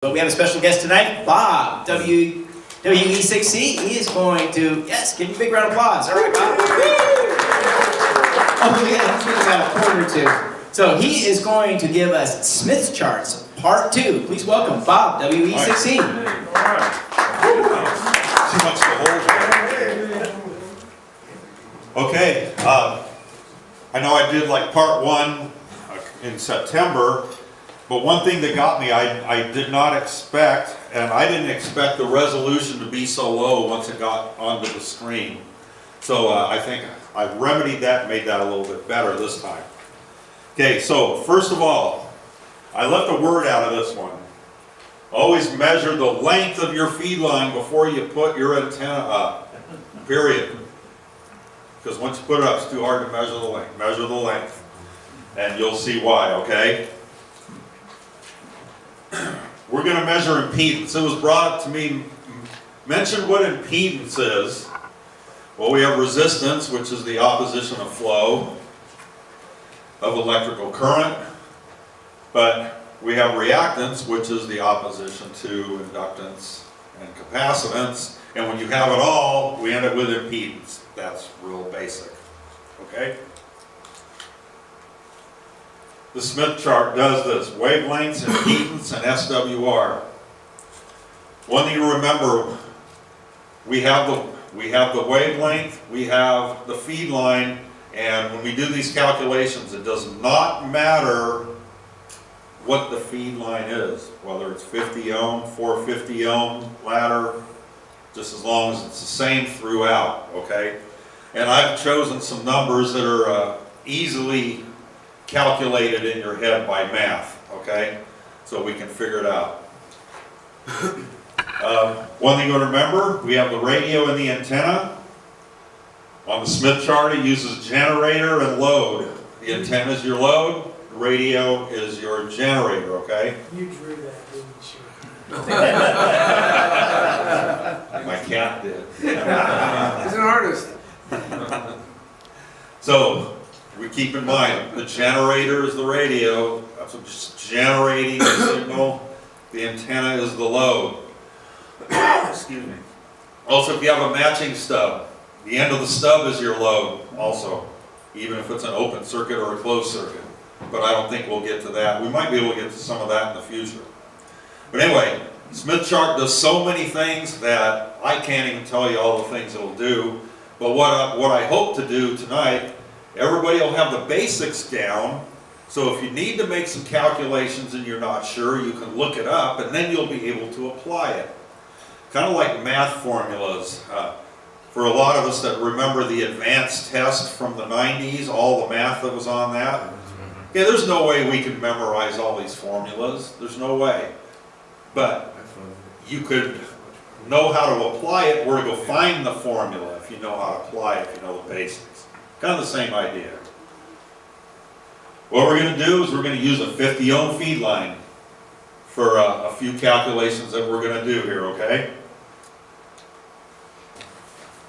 But we have a special guest tonight, Bob, WE6C. He is going to, yes, give him a big round of applause. All right, Bob. Oh, yeah, he's got about a point or two. So he is going to give us Smith Charts, Part 2. Please welcome Bob, WE6C. All right. Too much to hold here. Okay, I know I did like Part 1 in September. But one thing that got me, I did not expect, and I didn't expect the resolution to be so low once it got onto the screen. So I think I remedied that and made that a little bit better this time. Okay, so first of all, I left a word out of this one. Always measure the length of your feed line before you put your antenna up, period. Because once you put it up, it's too hard to measure the length. Measure the length, and you'll see why, okay? We're going to measure impedance. It was brought up to me, mention what impedance is. Well, we have resistance, which is the opposition of flow of electrical current. But we have reactance, which is the opposition to inductance and capacitance. And when you have it all, we end up with impedance. That's real basic. Okay? The Smith chart does this: wavelengths, impedance, and SWR. One thing to remember, we have the wavelength, we have the feed line, and when we do these calculations, it does not matter what the feed line is, whether it's 50 ohm, 450 ohm ladder, just as long as it's the same throughout, okay? And I've chosen some numbers that are easily calculated in your head by math, okay? So we can figure it out. One thing to remember, we have the radio and the antenna. On the Smith chart, it uses generator and load. The antenna is your load, the radio is your generator, okay? You drew that, didn't you? My cat did. He's an artist. So, we keep in mind, the generator is the radio, that's what's generating the signal. The antenna is the load. Excuse me. Also, if you have a matching stub, the end of the stub is your load also, even if it's an open circuit or a closed circuit. But I don't think we'll get to that. We might be able to get to some of that in the future. But anyway, Smith chart does so many things that I can't even tell you all the things it'll do. But what I hope to do tonight, everybody will have the basics down, so if you need to make some calculations and you're not sure, you can look it up and then you'll be able to apply it. Kind of like math formulas. For a lot of us that remember the advanced test from the 90s, all the math that was on that, okay, there's no way we can memorize all these formulas. There's no way. But you could know how to apply it, where to go find the formula if you know how to apply it, if you know the basics. Kind of the same idea. What we're going to do is we're going to use a 50 ohm feed line for a few calculations that we're going to do here, okay?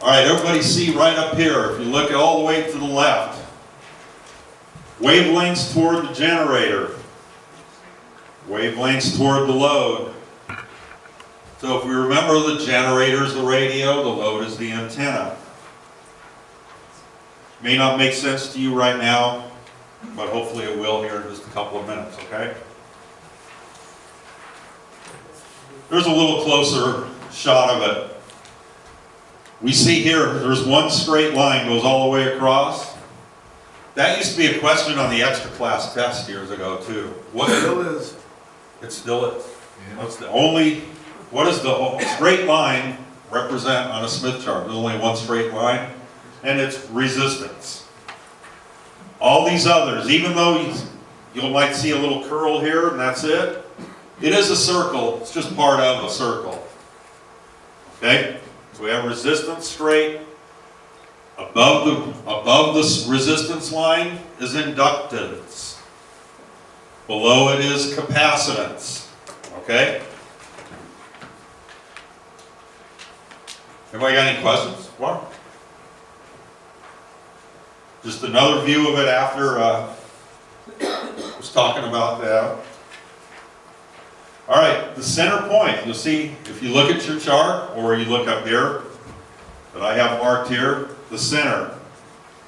Alright, everybody see right up here, if you look all the way to the left, wavelengths toward the generator, wavelengths toward the load. So if we remember, the generator is the radio, the load is the antenna. May not make sense to you right now, but hopefully it will here in just a couple of minutes, okay? There's a little closer shot of it. We see here, there's one straight line goes all the way across. That used to be a question on the extra class test years ago too. It still is. It still is. Yeah. What does the straight line represent on a Smith chart? There's only one straight line, and it's resistance. All these others, even though you might see a little curl here and that's it, it is a circle. It's just part of a circle. Okay? So we have resistance straight. Above the resistance line is inductance. Below it is capacitance. Okay? Anybody got any questions? What? Just another view of it after was talking about that. All right, the center point, you'll see, if you look at your chart, or you look up here, that I have marked here, the center.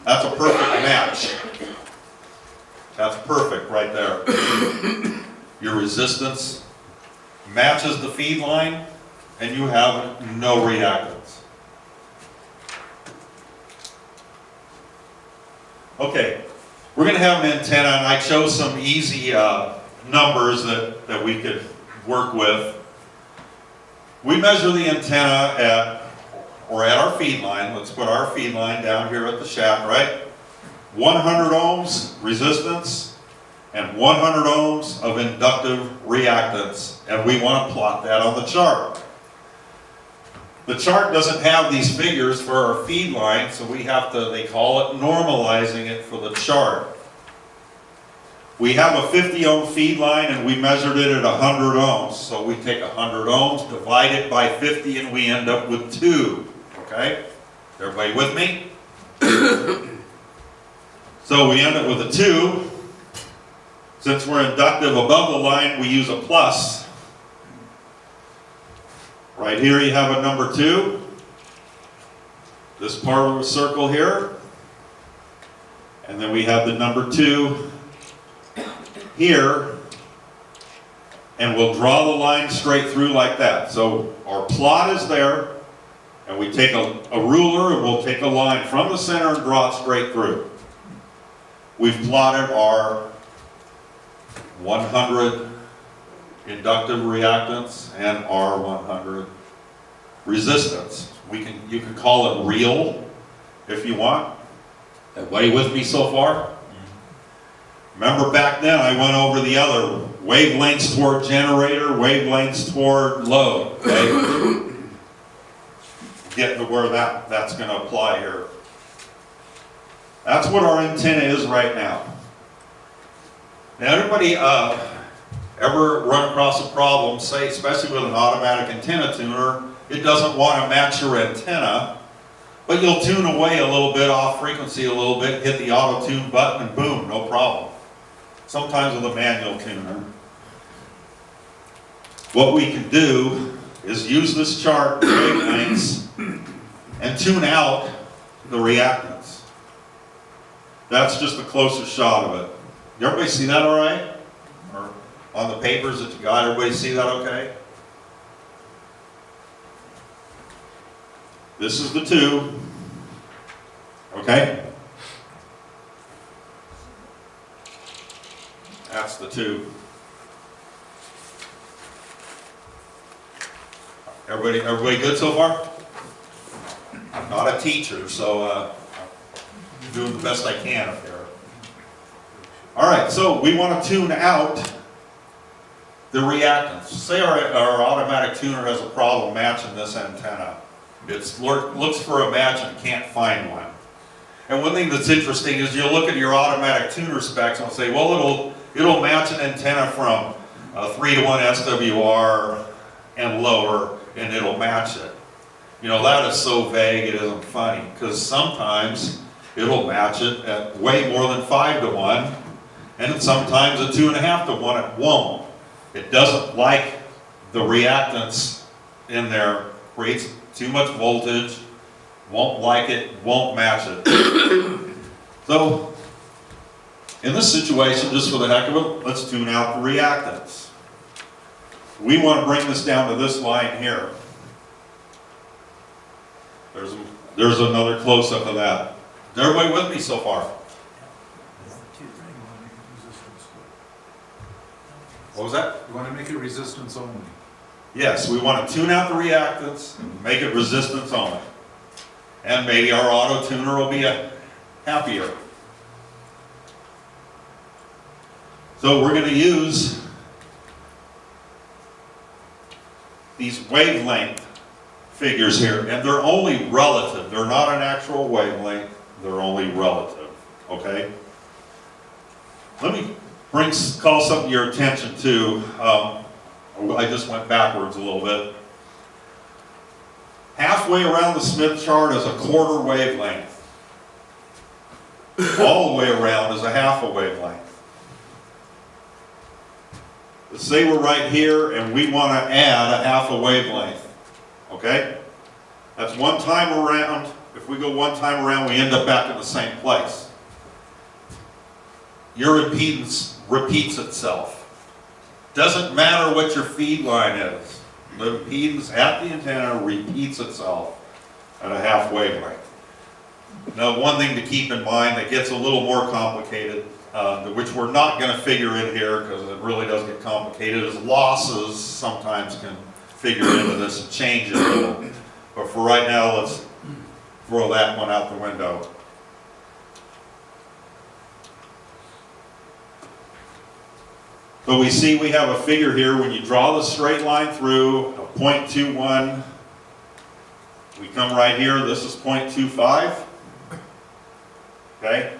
That's a perfect match. That's perfect right there. Your resistance matches the feed line, and you have no reactance. Okay, we're going to have an antenna, and I chose some easy numbers that we could work with. We measure the antenna at our feed line. Let's put our feed line down here at the shaft, right? 100 ohms resistance and 100 ohms of inductive reactance, and we want to plot that on the chart. The chart doesn't have these figures for our feed line, so we have to, they call it normalizing it for the chart. We have a 50 ohm feed line and we measured it at 100 ohms. So we take 100 ohms, divide it by 50, and we end up with 2. Okay? Everybody with me? So we end up with a 2. Since we're inductive above the line, we use a plus. Right here you have a number 2. This part of the circle here. And then we have the number 2 here. And we'll draw the line straight through like that. So our plot is there. And we take a ruler and we'll take a line from the center and draw it straight through. We've plotted our 100 inductive reactance and our 100 resistance. You can call it real if you want. Everybody with me so far? Remember back then I went over the other wavelengths toward generator, wavelengths toward load. Okay? Get to where that's going to apply here. That's what our antenna is right now. Now everybody ever run across a problem, say especially with an automatic antenna tuner, it doesn't want to match your antenna, but you'll tune away a little bit off frequency a little bit, hit the auto tune button and boom, no problem. Sometimes with a manual tuner. What we can do is use this chart, wavelengths, and tune out the reactance. That's just a closer shot of it. Everybody see that all right? Or on the papers that you got, everybody see that okay? This is the 2. Okay? That's the 2. Everybody good so far? I'm not a teacher, so I'm doing the best I can up here. All right, so we want to tune out the reactance. Say our automatic tuner has a problem matching this antenna. It looks for a match and can't find one. And one thing that's interesting is you'll look at your automatic tuner specs and say, well, it'll match an antenna from 3-to-1 SWR and lower, and it'll match it. You know, that is so vague it isn't funny, because sometimes it'll match it at way more than 5-to-1, and sometimes at 2.5-to-1 it won't. It doesn't like the reactance in there, creates too much voltage, won't like it, won't match it. So, in this situation, just for the heck of it, let's tune out the reactance. We want to bring this down to this line here. There's another close-up of that. Is everybody with me so far? What was that? You want to make it resistance only. Yes, we want to tune out the reactance and make it resistance only. And maybe our auto tuner will be happier. So we're going to use these wavelength figures here, and they're only relative. They're not an actual wavelength, they're only relative, okay? Let me call something to your attention to. I just went backwards a little bit. Halfway around the Smith chart is a quarter wavelength. All the way around is a half a wavelength. let's say we're right here and we want to add a half a wavelength, okay? That's one time around. If we go one time around, we end up back in the same place. Your impedance repeats itself. Doesn't matter what your feed line is. The impedance at the antenna repeats itself at a half wavelength. Now, one thing to keep in mind that gets a little more complicated, which we're not going to figure in here because it really does get complicated, is losses sometimes can figure into this and change it a little. But for right now, let's throw that one out the window. So we see we have a figure here. When you draw the straight line through a 0.21, we come right here, this is 0.25. Okay?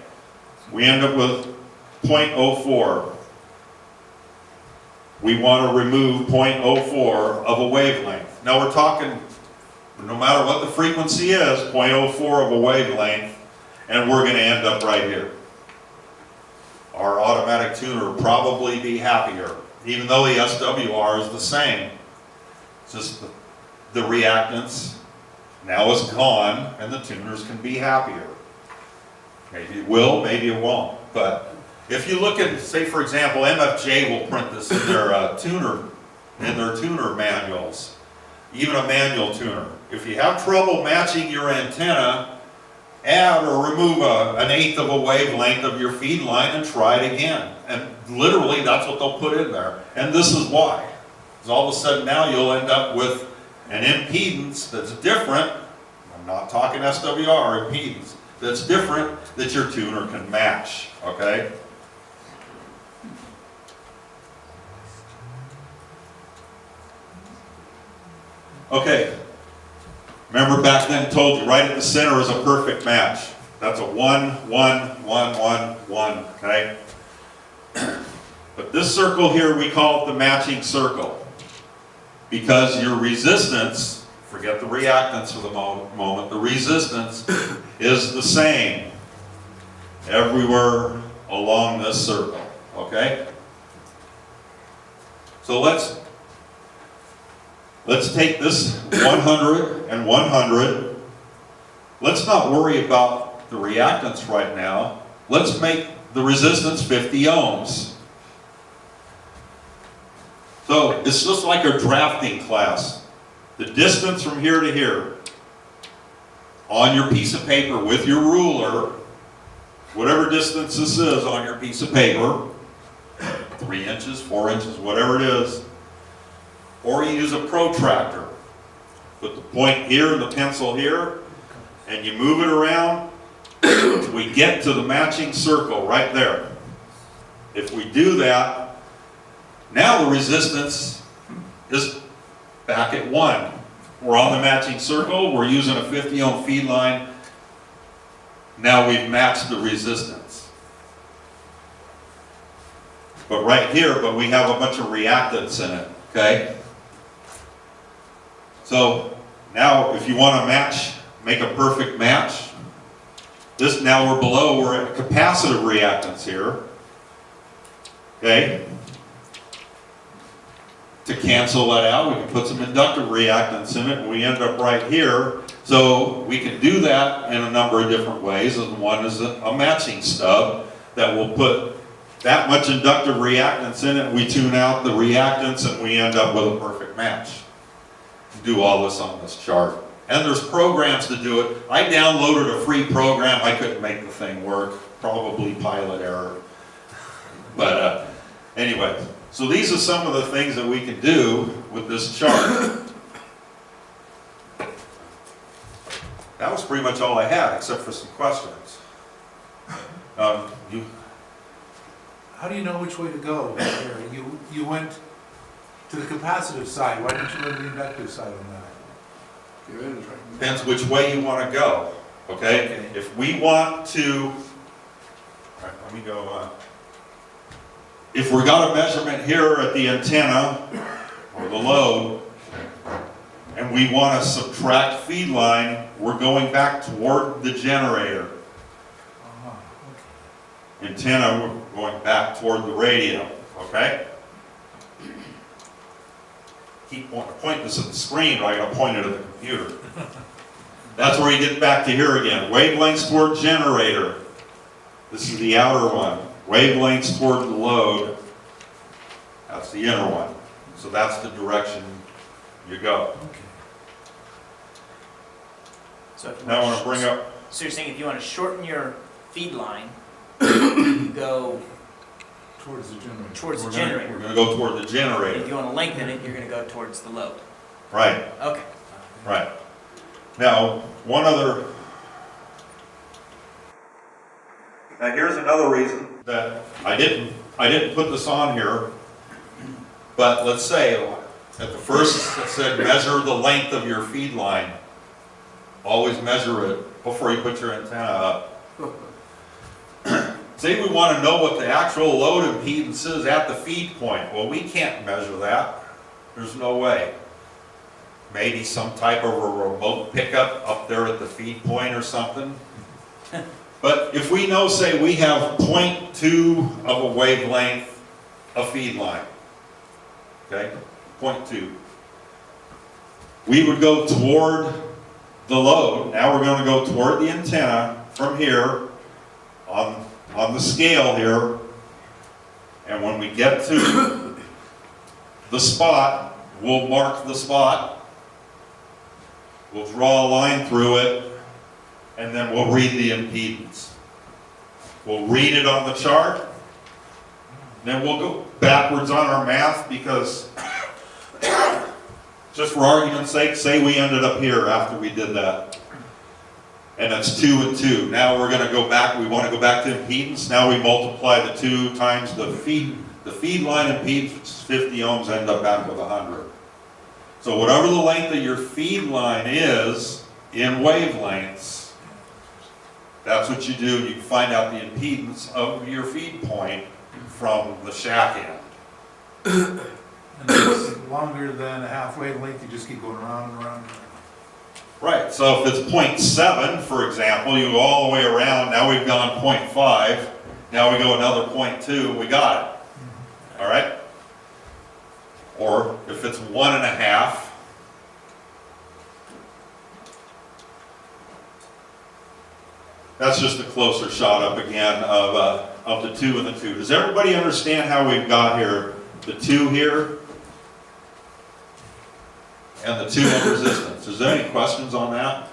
We end up with 0.04. We want to remove 0.04 of a wavelength. Now we're talking, no matter what the frequency is, 0.04 of a wavelength, and we're going to end up right here. Our automatic tuner will probably be happier, even though the SWR is the same. It's just the reactance now is gone, and the tuners can be happier. Maybe it will, maybe it won't. But if you look at, say for example, MFJ will print this in their tuner manuals, even a manual tuner. If you have trouble matching your antenna, add or remove an eighth of a wavelength of your feed line and try it again. And literally that's what they'll put in there. And this is why. Because all of a sudden now you'll end up with an impedance that's different. I'm not talking SWR, impedance. That's different that your tuner can match, okay? Okay. Remember back then I told you right at the center is a perfect match. That's a 1, 1, 1, 1, 1, okay? But this circle here we call it the matching circle. Because your resistance, forget the reactance for the moment, the resistance is the same everywhere along this circle, okay? So let's take this 100 and 100. Let's not worry about the reactance right now. Let's make the resistance 50 ohms. So it's just like a drafting class. The distance from here to here on your piece of paper with your ruler, whatever distance this is on your piece of paper, 3 inches, 4 inches, whatever it is, or you use a protractor. Put the point here and the pencil here, and you move it around till we get to the matching circle right there. If we do that, now the resistance is back at 1. We're on the matching circle, we're using a 50 ohm feed line. Now we've matched the resistance. But right here, we have a bunch of reactance in it, okay? So now if you want to match, make a perfect match, this now we're at capacitive reactance here, okay? To cancel that out, we can put some inductive reactance in it, and we end up right here. So we can do that in a number of different ways, and one is a matching stub that will put that much inductive reactance in it, we tune out the reactance, and we end up with a perfect match. Do all this on this chart. And there's programs to do it. I downloaded a free program. I couldn't make the thing work. Probably pilot error. But anyway, so these are some of the things that we can do with this chart. That was pretty much all I had, except for some questions. How do you know which way to go there? You went to the capacitive side. Why didn't you go to the inductive side on that? Depends which way you want to go. Okay? If we want to, all right, let me go. If we got a measurement here at the antenna or the load, and we want to subtract feed line, we're going back toward the generator. Antenna, we're going back toward the radio. Okay? keep pointing this at the screen, or I gotta point it at the computer. That's where you get back to here again. Wavelengths toward generator. This is the outer one. Wavelengths toward the load. That's the inner one. So that's the direction you go. So if you Now I want want to bring up, So you're saying if you want to shorten your feed line, you go Towards the generator. towards the we're generator. gonna go toward the If generator. you want to lengthen it, you're going to go towards the load. Right, Okay. right. Now, now here's another reason that I didn't put this on here, but let's say at the first it said measure the length of your feed line. Always measure it before you put your antenna up. Say we want to know what the actual load impedance is at the feed point. Well, we can't measure that. There's no way. Maybe some type of a remote pickup up there at the feed point or something. But if we know, say we have 0.2 of a wavelength of feed line, okay, 0.2, we would go toward the load. Now we're going to go toward the antenna from here on the scale here, and when we get to the spot, we'll mark the spot, we'll draw a line through it, and then we'll read the impedance. We'll read it on the chart, then we'll go backwards on our math because, just for argument's sake, say we ended up here after we did that. And that's 2 and 2. Now we're going to go back, we want to go back to impedance. Now we multiply the 2 times the feed line impedance, 50 ohms, end up back with 100. So whatever the length of your feed line is in wavelengths, that's what you do. You find out the impedance of your feed point from the shack end. And it's longer than a half wavelength, you just keep going around and around and around. Right, so if it's 0.7, for example, you go all the way around, now we've gone 0.5, now we go another 0.2, we got it. All right? Or if it's 1.5, that's just a closer shot up again of the 2 and the 2. Does everybody understand how we've got here the 2 here and the 2 on resistance? Is there any questions on that?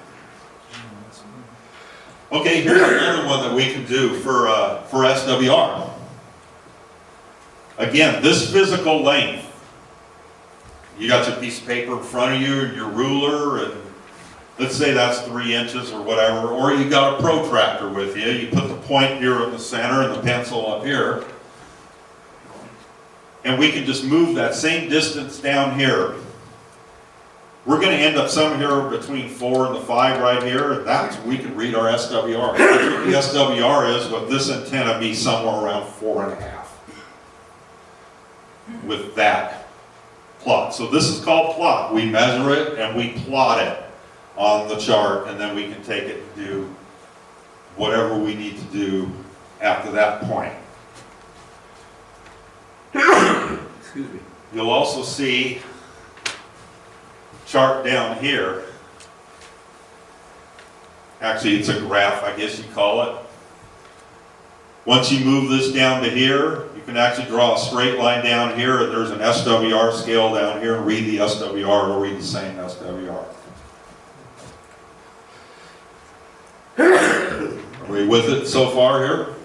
Okay, here's another one that we can do for SWR. Again, this physical length. You got your piece of paper in front of you and your ruler, and let's say that's 3 inches or whatever, or you got a protractor with you. You put the point here in the center and the pencil up here. And we can just move that same distance down here. We're going to end up somewhere between 4 and the 5 right here, and that's we can read our SWR. That's what the SWR is, with this antenna be somewhere around 4.5 with that plot. So this is called plot. We measure it and we plot it on the chart, and then we can take it and do whatever we need to do after that point. Excuse me. You'll also see chart down here. Actually, it's a graph, I guess you call it. Once you move this down to here, you can actually draw a straight line down here, and there's an SWR scale down here, and read the SWR, it'll read the same SWR. Are we with it so far here?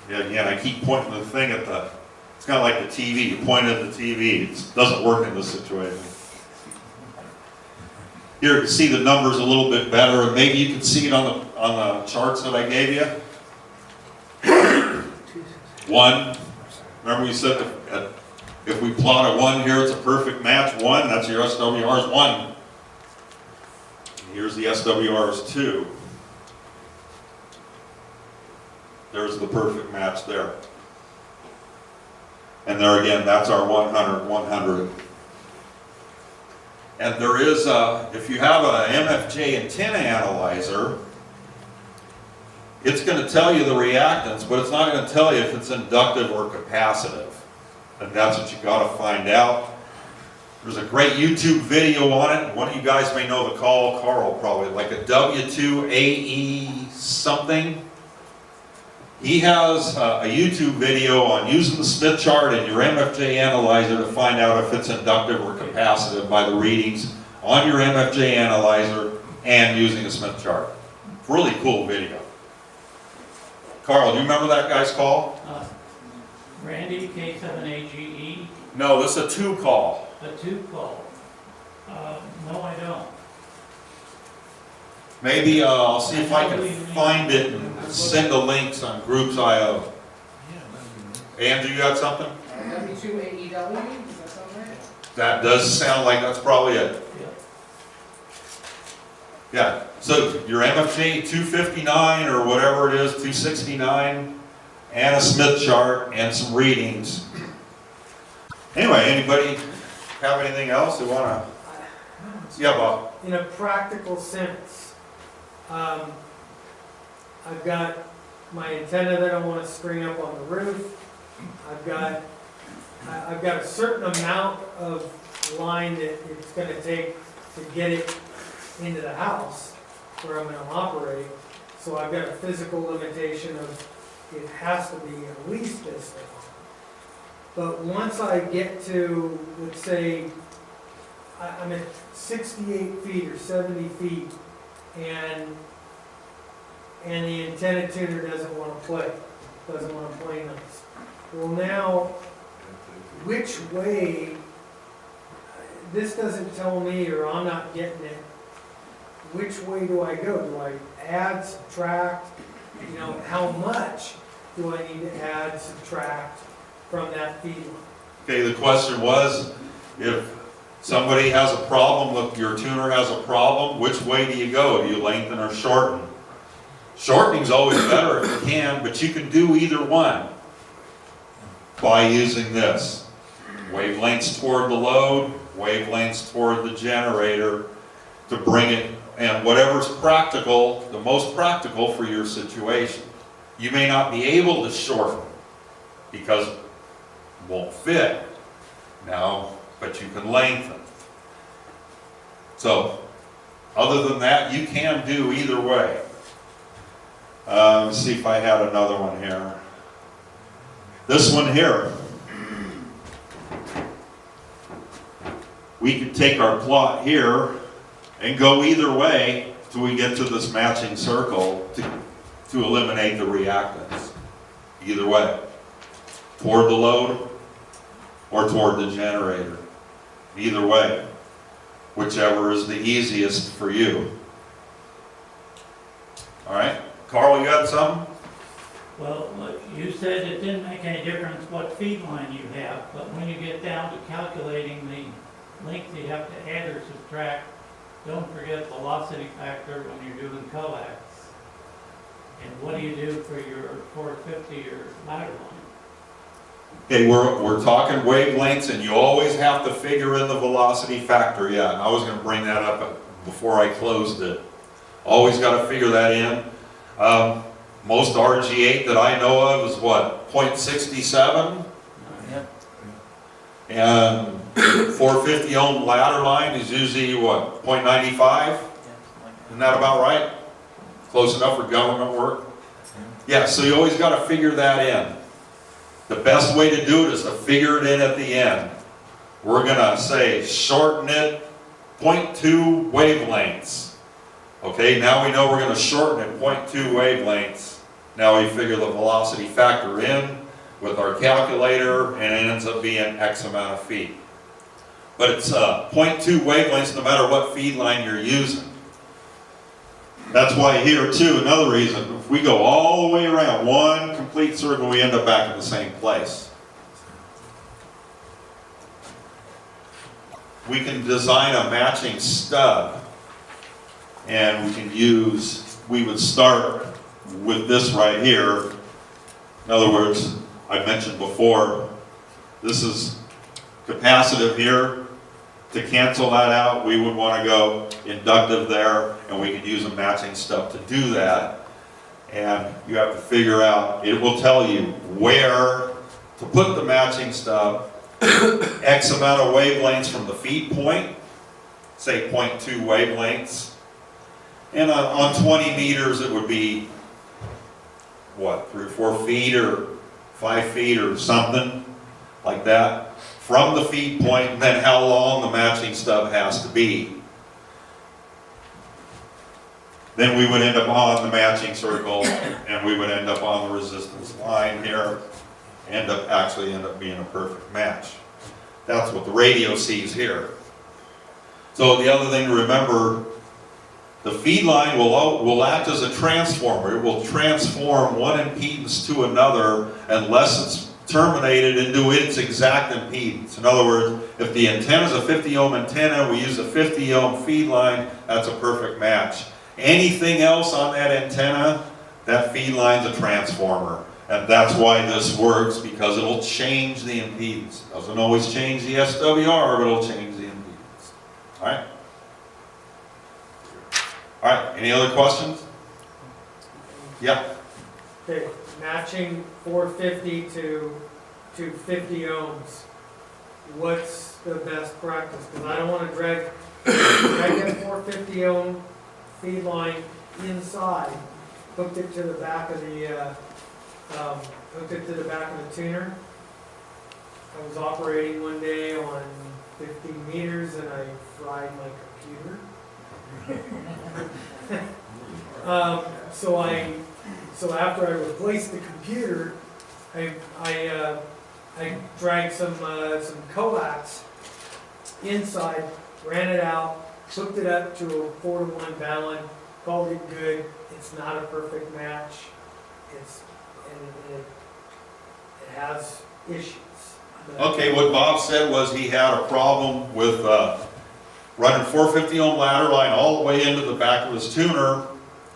Yeah, again, I keep pointing the thing at the, it's kind of like the TV, you point at the TV, it doesn't work in this situation. Here you can see the numbers a little bit better, and maybe you can see it on the charts that I gave you. 1, remember we said that if we plot a 1 here, it's a perfect match. 1, that's your SWR is 1. And here's the SWR is 2. There's the perfect match there. And there again, that's our 100, 100. And there is, if you have a MFJ antenna analyzer, to tell you the reactance, but it's not going to tell you if it's inductive or capacitive. And that's what you got to find out. There's a great YouTube video on it. One of you guys may know the call, Carl probably, like a W2AE something. He has a YouTube video on using the Smith chart and your MFJ analyzer to find out if it's inductive or capacitive by the readings on your MFJ analyzer and using a Smith chart. Really cool video. Carl, do you remember that guy's call? Randy, K7AGE, No, this is a 2 call. a 2 call. No, I don't. Maybe I'll see if I can find it and send the links on groups.io. Andrew, you got something? W2AEW, does that sound right? That does sound like that's probably it. Yeah, so your MFJ 259 or whatever it is, 269, and a Smith chart and some readings. Anyway, anybody have anything else they want to? Yeah, Bob. In a practical sense, I've got my antenna that I want to string up on the roof. I've got a certain amount of line that it's going to take to get it into the house where I'm going to operate. So I've got a physical limitation of it has to be at least this long. But once I get to, let's say, I'm at 68 feet or 70 feet, and the antenna tuner doesn't want to play nice. Well, now, which way, this doesn't tell me, or I'm not getting it, which way do I go? Do I add, subtract? You know, how much do I need to add, subtract from that feed line? Okay, the question was, if somebody has a problem, if your tuner has a problem, which way do you go? Do you lengthen or shorten? Shortening's always better if you can, but you can do either one by using this. Wavelengths toward the load, wavelengths toward the generator to bring it, and whatever's practical, the most practical for your situation. You may not be able to shorten because it won't fit now, but you can lengthen. So, other than that, you can do either way. Let's see if I had another one here. This one here. We could take our plot here and go either way till we get to this matching circle to eliminate the reactance. Either way. Toward the load or toward the generator. Either way. Whichever is the easiest for you. Alright? Carl, you got something? Well, look, you said it didn't make any difference what feed line you have, but when you get down to calculating the length you have to add or subtract, don't forget velocity factor when you're doing coax. And what do you do for your 450 or ladder line? Okay, we're talking wavelengths, and you always have to figure in the velocity factor. Yeah, and I was going to bring that up before I closed it. Always got to figure that in. Most RG8 that I know of is what, 0.67? Yep. And 450 ohm ladder line is usually what, 0.95? Isn't that about right? Close enough for government work? Yeah, so you always got to figure that in. The best way to do it is to figure it in at the end. We're going to say shorten it 0.2 wavelengths. Okay, now we know we're going to shorten it 0.2 wavelengths. Now we figure the velocity factor in with our calculator, and it ends up being X amount of feet. But it's 0.2 wavelengths no matter what feed line you're using. That's why here too, another reason, if we go all the way around one complete circle, we end up back in the same place. We can design a matching stub, and we would start with this right here. In other words, I mentioned before, this is capacitive here. To cancel that out, we would want to go inductive there, and we could use a matching stub to do that. and you have to figure out, it will tell you where to put the matching stub, X amount of wavelengths from the feed point, say 0.2 wavelengths, and on 20 meters it would be, what, 3 or 4 feet or 5 feet or something like that, from the feed point, and then how long the matching stub has to be. Then we would end up on the matching circle, and we would end up on the resistance line here, actually end up being a perfect match. That's what the radio sees here. So the other thing to remember, the feed line will act as a transformer. It will transform one impedance to another unless it's terminated into its exact impedance. In other words, if the antenna is a 50 ohm antenna, we use a 50 ohm feed line, that's a perfect match. Anything else on that antenna, that feed line's a transformer. And that's why this works, because it'll change the impedance. Doesn't always change the SWR, but it'll change the impedance. All right? All right, any other questions? Yeah. Okay, matching 450 to 50 ohms. What's the best practice? Because I don't want to drag that 450 ohm feed line inside, hooked it to the back of the tuner. I was operating one day on 15 meters and I fried my computer. So after I replaced the computer, I dragged some coax inside, ran it out, hooked it up to a 4-to-1 balun, called it good. It's not a perfect match. It has issues. Okay, what Bob said was he had a problem with running 450 ohm ladder line all the way into the back of his tuner,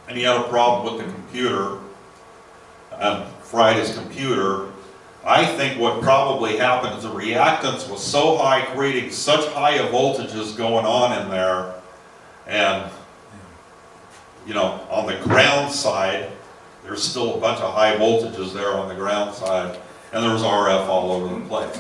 and he had a problem with the computer, fried his computer. I think what probably happened is the reactance was so high, creating such high voltages going on in there, and you know, on the ground side, there's still a bunch of high voltages there on the ground side, and there was RF all over the place.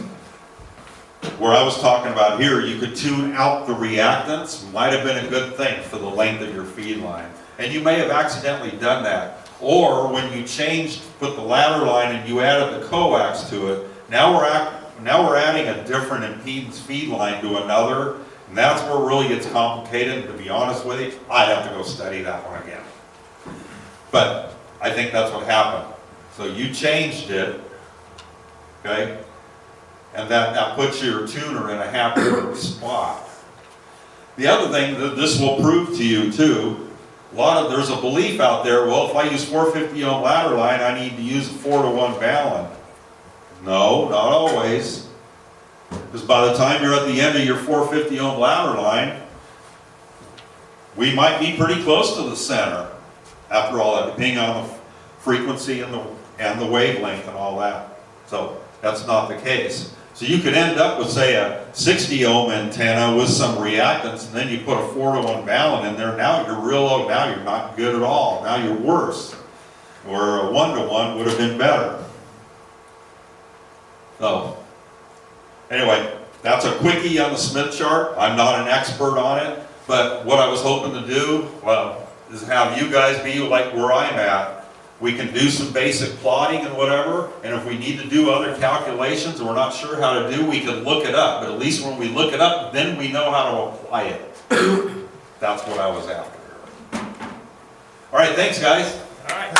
Where I was talking about here, you could tune out the reactance, might have been a good thing for the length of your feed line. And you may have accidentally done that. Or when you put the ladder line and you added the coax to it, now we're adding a different impedance feed line to another, and that's where it really gets complicated. To be honest with you, I'd have to go study that one again. But I think that's what happened. So you changed it, okay? And that puts your tuner in a happier spot. The other thing that this will prove to you too, there's a belief out there, well, if I use 450 ohm ladder line, I need to use a 4-to-1 balun. No, not always. Because by the time you're at the end of your 450 ohm ladder line, we might be pretty close to the center. After all that, depending on the frequency and the wavelength and all that. So that's not the case. So you could end up with, say, a 60 ohm antenna with some reactance, and then you put a 4-to-1 balun in there. Now you're real low. Now you're not good at all. Now you're worse. Where a 1-to-1 would have been better. So anyway, that's a quickie on the Smith chart. I'm not an expert on it, but what I was hoping to do, well, is have you guys be like where I'm at. We can do some basic plotting and whatever, and if we need to do other calculations and we're not sure how to do, we can look it up. But at least when we look it up, then we know how to apply it. That's what I was after. All right, thanks guys. All right.